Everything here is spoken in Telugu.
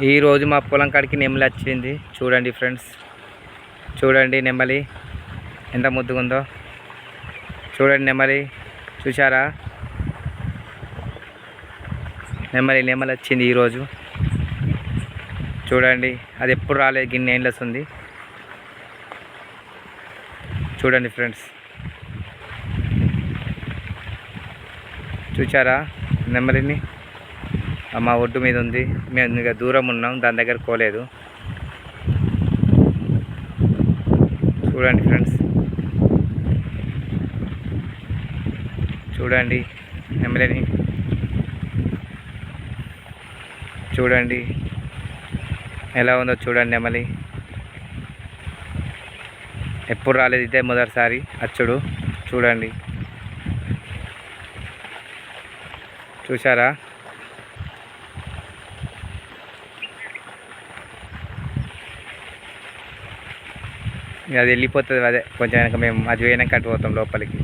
ఈరోజు మా పొలం కాడికి నెమలి వచ్చింది. చూడండి ఫ్రెండ్స్, చూడండి నెమలి ఎంత ముద్దుగా ఉందో. చూడండి నెమలి, చూసారా? నెమలి వచ్చింది ఈరోజు. చూడండి, అది ఎప్పుడు రాలేదు, గిన్నె ఏళ్ళు వస్తుంది. చూడండి ఫ్రెండ్స్, చూసారా నెమలిని? మా ఒడ్డు మీద ఉంది. మేము ఇక దూరం ఉన్నాం, దాని దగ్గర పోలేదు. చూడండి ఫ్రెండ్స్, చూడండి నెమలిని, చూడండి ఎలా ఉందో. చూడండి నెమలి ఎప్పుడు రాలేదు, ఇదే మొదటిసారి అచ్చుడు. చూడండి, చూసారా? అది వెళ్ళిపోతుంది. అదే కొంచెం వెనక మేము అది పోయినాక అటు పోతాం లోపలికి.